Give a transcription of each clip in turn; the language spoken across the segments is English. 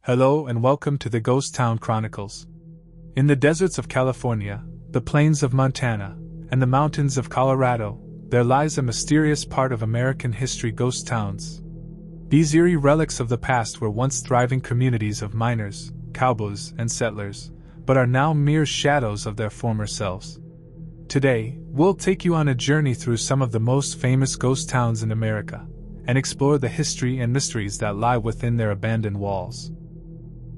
Hello and welcome to the Ghost Town Chronicles. In the deserts of California, the plains of Montana, and the mountains of Colorado, there lies a mysterious part of American history: ghost towns. These eerie relics of the past were once thriving communities of miners, cowboys, and settlers, but are now mere shadows of their former selves. Today, we'll take you on a journey through some of the most famous ghost towns in America, and explore the history and mysteries that lie within their abandoned walls.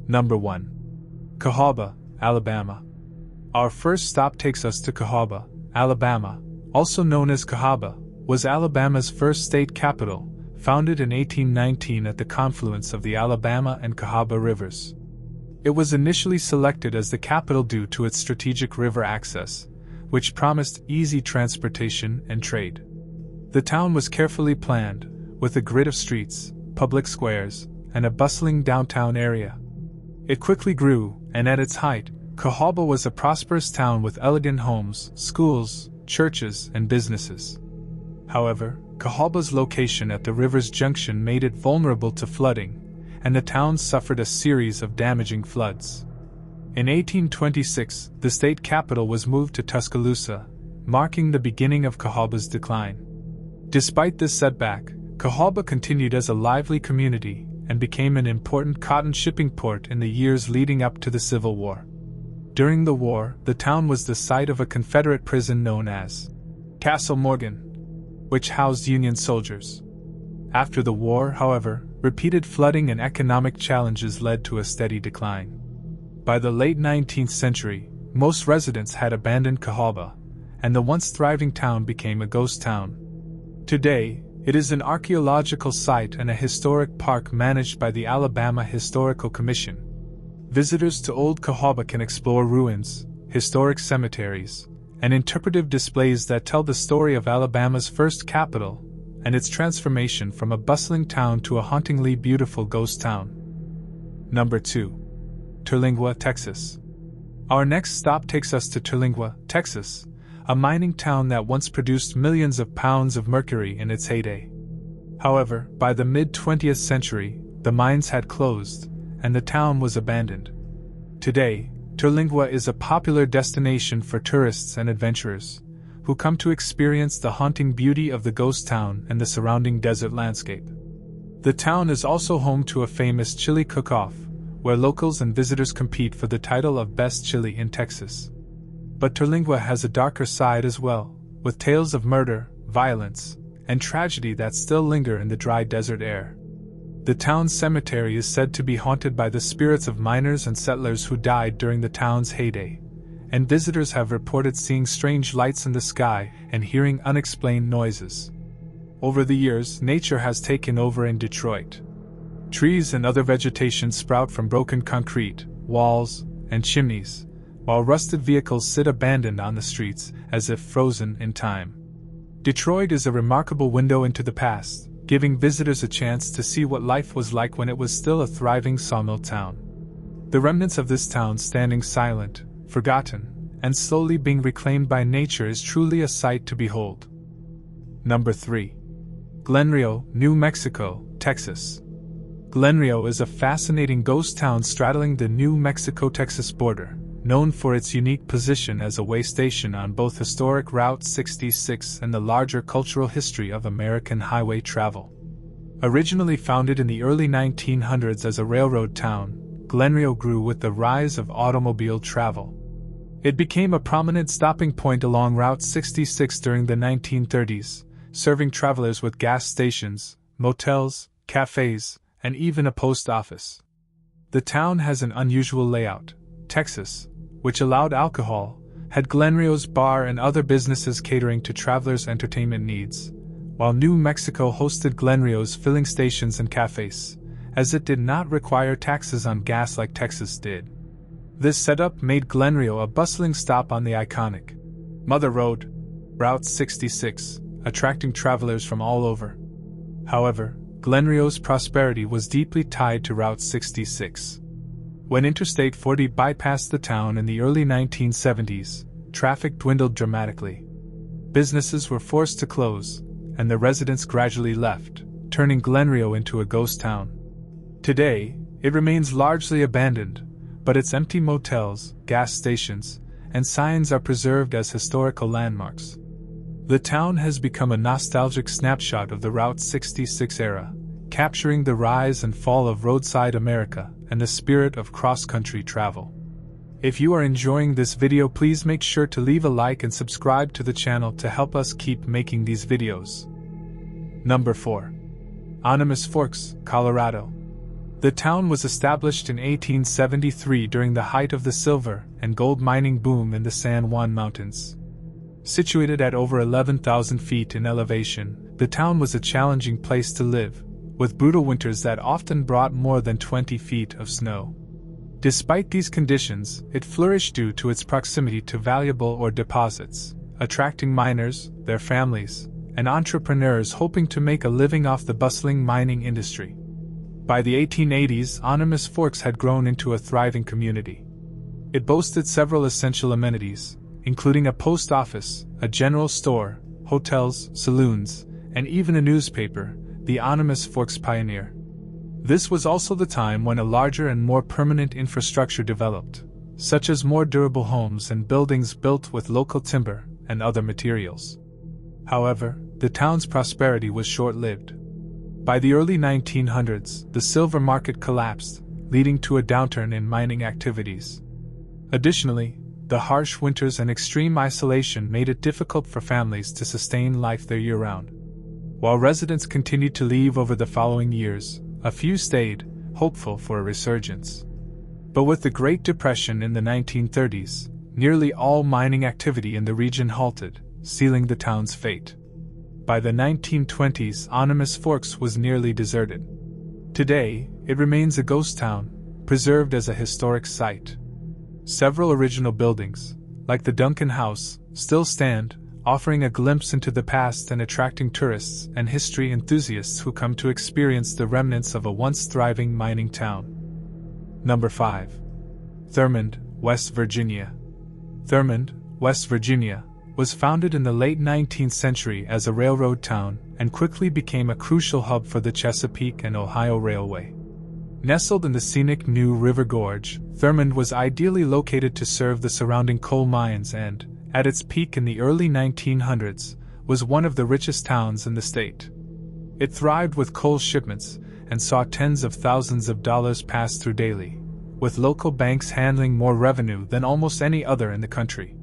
Number 1. Cahawba, Alabama. Our first stop takes us to Cahawba, Alabama, also known as Cahawba, was Alabama's first state capital, founded in 1819 at the confluence of the Alabama and Cahawba rivers. It was initially selected as the capital due to its strategic river access, which promised easy transportation and trade. The town was carefully planned, with a grid of streets, public squares, and a bustling downtown area. It quickly grew, and at its height, Cahawba was a prosperous town with elegant homes, schools, churches, and businesses. However, Cahawba's location at the river's junction made it vulnerable to flooding, and the town suffered a series of damaging floods. In 1826, the state capital was moved to Tuscaloosa, marking the beginning of Cahawba's decline. Despite this setback, Cahawba continued as a lively community and became an important cotton shipping port in the years leading up to the Civil War. During the war, the town was the site of a Confederate prison known as Castle Morgan, which housed Union soldiers. After the war, however, repeated flooding and economic challenges led to a steady decline. By the late 19th century, most residents had abandoned Cahawba, and the once thriving town became a ghost town. Today, it is an archaeological site and a historic park managed by the Alabama Historical Commission. Visitors to Old Cahawba can explore ruins, historic cemeteries, and interpretive displays that tell the story of Alabama's first capital and its transformation from a bustling town to a hauntingly beautiful ghost town. Number 2. Terlingua, Texas. Our next stop takes us to Terlingua, Texas, a mining town that once produced millions of pounds of mercury in its heyday. However, by the mid-20th century, the mines had closed, and the town was abandoned. Today, Terlingua is a popular destination for tourists and adventurers, who come to experience the haunting beauty of the ghost town and the surrounding desert landscape. The town is also home to a famous chili cook-off, where locals and visitors compete for the title of Best Chili in Texas. But Terlingua has a darker side as well, with tales of murder, violence, and tragedy that still linger in the dry desert air. The town's cemetery is said to be haunted by the spirits of miners and settlers who died during the town's heyday, and visitors have reported seeing strange lights in the sky and hearing unexplained noises. Over the years, nature has taken over in Detroit. Trees and other vegetation sprout from broken concrete, walls, and chimneys, while rusted vehicles sit abandoned on the streets as if frozen in time. Detroit is a remarkable window into the past, giving visitors a chance to see what life was like when it was still a thriving sawmill town. The remnants of this town standing silent, forgotten, and slowly being reclaimed by nature is truly a sight to behold. Number 3. Glenrio, New Mexico, Texas. Glenrio is a fascinating ghost town straddling the New Mexico-Texas border, known for its unique position as a way station on both historic Route 66 and the larger cultural history of American highway travel. Originally founded in the early 1900s as a railroad town, Glenrio grew with the rise of automobile travel. It became a prominent stopping point along Route 66 during the 1930s, serving travelers with gas stations, motels, cafes, and even a post office. The town has an unusual layout. Texas, which allowed alcohol, had Glenrio's bar and other businesses catering to travelers' entertainment needs, while New Mexico hosted Glenrio's filling stations and cafes, as it did not require taxes on gas like Texas did. This setup made Glenrio a bustling stop on the iconic Mother Road, Route 66, attracting travelers from all over. However, Glenrio's prosperity was deeply tied to Route 66. When Interstate 40 bypassed the town in the early 1970s, traffic dwindled dramatically. Businesses were forced to close, and the residents gradually left, turning Glenrio into a ghost town. Today, It remains largely abandoned, but its empty motels, gas stations, and signs are preserved as historical landmarks. The town has become a nostalgic snapshot of the Route 66 era, capturing the rise and fall of roadside America and the spirit of cross-country travel. If you are enjoying this video, please make sure to leave a like and subscribe to the channel to help us keep making these videos. Number 4. Animas Forks, Colorado. The town was established in 1873 during the height of the silver and gold mining boom in the San Juan Mountains. Situated at over 11,000 feet in elevation, the town was a challenging place to live, with brutal winters that often brought more than 20 feet of snow. Despite these conditions, it flourished due to its proximity to valuable ore deposits, attracting miners, their families, and entrepreneurs hoping to make a living off the bustling mining industry. By the 1880s, Animas Forks had grown into a thriving community. It boasted several essential amenities, including a post office, a general store, hotels, saloons, and even a newspaper, the Animas Forks Pioneer. This was also the time when a larger and more permanent infrastructure developed, such as more durable homes and buildings built with local timber and other materials. However, the town's prosperity was short-lived. By the early 1900s, the silver market collapsed, leading to a downturn in mining activities. Additionally, the harsh winters and extreme isolation made it difficult for families to sustain life there year-round. While residents continued to leave over the following years, a few stayed, hopeful for a resurgence. But with the Great Depression in the 1930s, nearly all mining activity in the region halted, sealing the town's fate. By the 1920s, Animas Forks was nearly deserted. Today, it remains a ghost town, preserved as a historic site. Several original buildings, like the Duncan House, still stand, offering a glimpse into the past and attracting tourists and history enthusiasts who come to experience the remnants of a once thriving mining town. Number 5. Thurmond, West Virginia. Thurmond, West Virginia, was founded in the late 19th century as a railroad town and quickly became a crucial hub for the Chesapeake and Ohio Railway. Nestled in the scenic New River Gorge, Thurmond was ideally located to serve the surrounding coal mines and, at its peak in the early 1900s, was one of the richest towns in the state. It thrived with coal shipments and saw tens of thousands of dollars pass through daily, with local banks handling more revenue than almost any other in the country.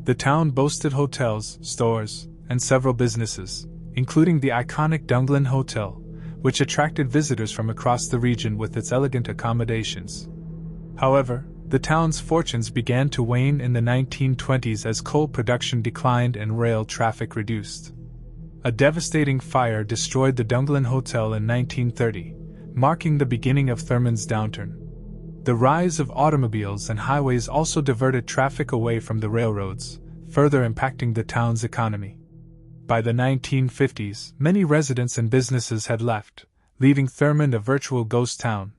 The town boasted hotels, stores, and several businesses, including the iconic Dunglin Hotel, which attracted visitors from across the region with its elegant accommodations. However, the town's fortunes began to wane in the 1920s as coal production declined and rail traffic reduced. A devastating fire destroyed the Dunglin Hotel in 1930, marking the beginning of Thurmond's downturn. The rise of automobiles and highways also diverted traffic away from the railroads, further impacting the town's economy. By the 1950s, many residents and businesses had left, leaving Thurmond a virtual ghost town.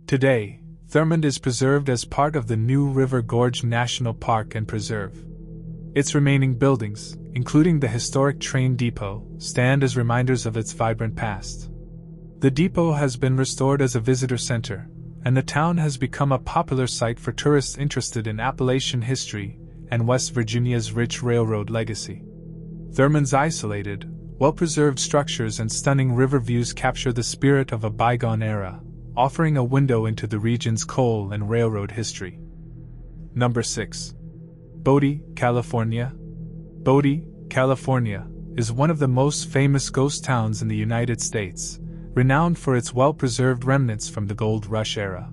Today, Thurmond is preserved as part of the New River Gorge National Park and Preserve. Its remaining buildings, including the historic train depot, stand as reminders of its vibrant past. The depot has been restored as a visitor center, and the town has become a popular site for tourists interested in Appalachian history and West Virginia's rich railroad legacy. Thurmond's isolated, well-preserved structures and stunning river views capture the spirit of a bygone era, offering a window into the region's coal and railroad history. Number 6. Bodie, California. Bodie, California, is one of the most famous ghost towns in the United States, renowned for its well-preserved remnants from the gold rush era.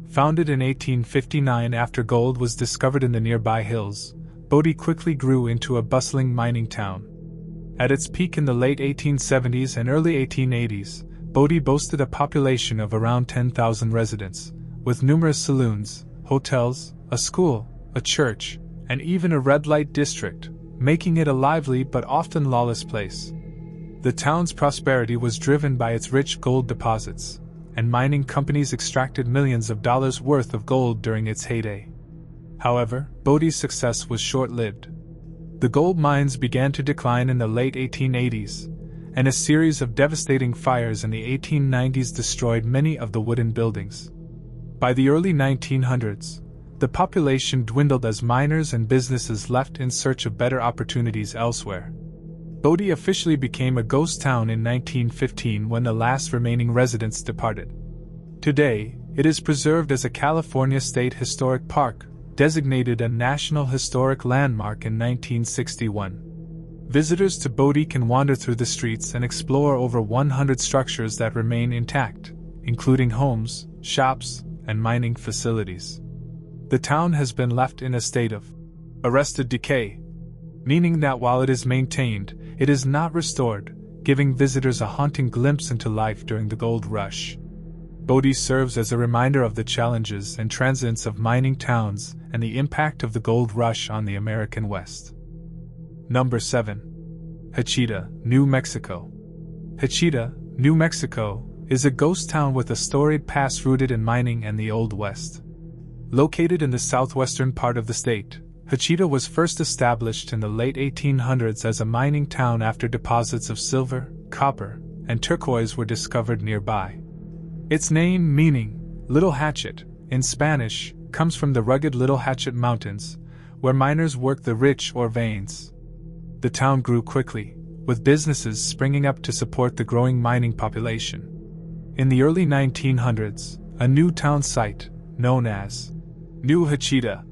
Founded in 1859 after gold was discovered in the nearby hills, Bodie quickly grew into a bustling mining town. At its peak in the late 1870s and early 1880s, Bodie boasted a population of around 10,000 residents, with numerous saloons, hotels, a school, a church, and even a red light district, making it a lively but often lawless place. The town's prosperity was driven by its rich gold deposits, and mining companies extracted millions of dollars worth of gold during its heyday. However, Bodie's success was short-lived. The gold mines began to decline in the late 1880s, and a series of devastating fires in the 1890s destroyed many of the wooden buildings. By the early 1900s, the population dwindled as miners and businesses left in search of better opportunities elsewhere. Bodie officially became a ghost town in 1915 when the last remaining residents departed. Today, it is preserved as a California State Historic Park, designated a National Historic Landmark in 1961. Visitors to Bodie can wander through the streets and explore over 100 structures that remain intact, including homes, shops, and mining facilities. The town has been left in a state of arrested decay, meaning that while it is maintained, it is not restored, giving visitors a haunting glimpse into life during the gold rush. Bodie serves as a reminder of the challenges and transience of mining towns and the impact of the gold rush on the American West. Number 7. Hachita, New Mexico. Hachita, New Mexico, is a ghost town with a storied past rooted in mining and the Old West. Located in the southwestern part of the state, Hachita was first established in the late 1800s as a mining town after deposits of silver, copper, and turquoise were discovered nearby. Its name, meaning Little Hatchet, in Spanish, comes from the rugged Little Hatchet Mountains, where miners worked the rich ore veins. The town grew quickly, with businesses springing up to support the growing mining population. In the early 1900s, a new town site, known as New Hachita,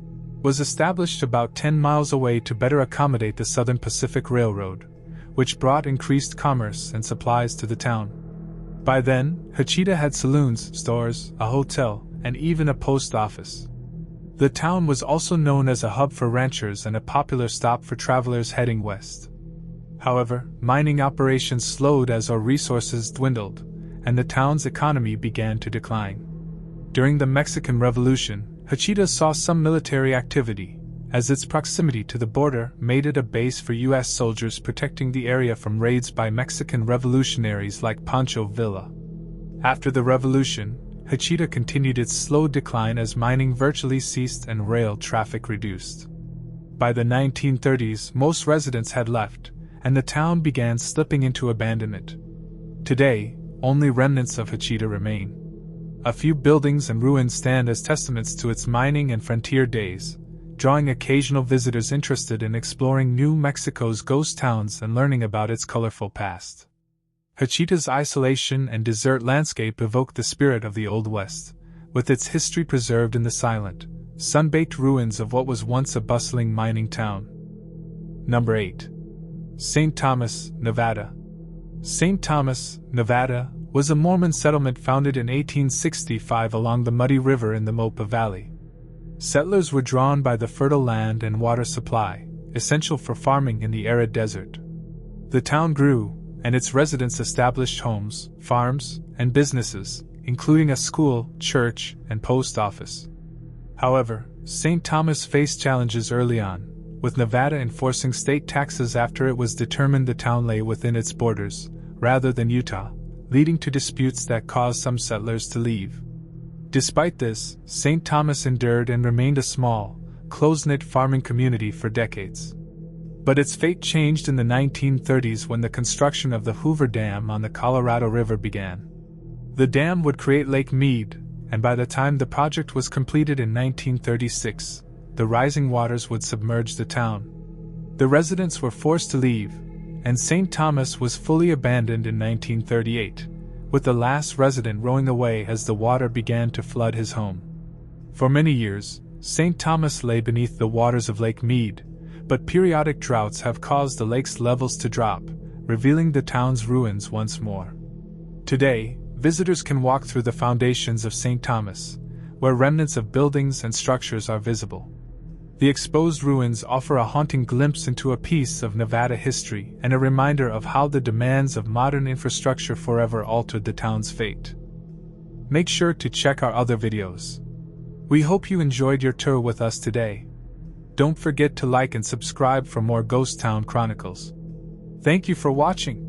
was established about 10 miles away to better accommodate the Southern Pacific Railroad, which brought increased commerce and supplies to the town. By then, Hachita had saloons, stores, a hotel, and even a post office. The town was also known as a hub for ranchers and a popular stop for travelers heading west. However, mining operations slowed as our resources dwindled, and the town's economy began to decline. During the Mexican Revolution, Hachita saw some military activity, as its proximity to the border made it a base for U.S. soldiers protecting the area from raids by Mexican revolutionaries like Pancho Villa. After the revolution, Hachita continued its slow decline as mining virtually ceased and rail traffic reduced. By the 1930s, most residents had left, and the town began slipping into abandonment. Today, only remnants of Hachita remain. A few buildings and ruins stand as testaments to its mining and frontier days, drawing occasional visitors interested in exploring New Mexico's ghost towns and learning about its colorful past. Hachita's isolation and desert landscape evoke the spirit of the Old West, with its history preserved in the silent, sun-baked ruins of what was once a bustling mining town. Number 8. St. Thomas, Nevada. St. Thomas, Nevada, was a Mormon settlement founded in 1865 along the Muddy River in the Mopa Valley. Settlers were drawn by the fertile land and water supply, essential for farming in the arid desert. The town grew, and its residents established homes, farms, and businesses, including a school, church, and post office. However, St. Thomas faced challenges early on, with Nevada enforcing state taxes after it was determined the town lay within its borders, rather than Utah, leading to disputes that caused some settlers to leave. Despite this, St. Thomas endured and remained a small, close-knit farming community for decades. But its fate changed in the 1930s when the construction of the Hoover Dam on the Colorado River began. The dam would create Lake Mead, and by the time the project was completed in 1936, the rising waters would submerge the town. The residents were forced to leave, and St. Thomas was fully abandoned in 1938, with the last resident rowing away as the water began to flood his home. For many years, St. Thomas lay beneath the waters of Lake Mead, but periodic droughts have caused the lake's levels to drop, revealing the town's ruins once more. Today, visitors can walk through the foundations of St. Thomas, where remnants of buildings and structures are visible. The exposed ruins offer a haunting glimpse into a piece of Nevada history and a reminder of how the demands of modern infrastructure forever altered the town's fate. Make sure to check our other videos. We hope you enjoyed your tour with us today. Don't forget to like and subscribe for more Ghost Town Chronicles. Thank you for watching.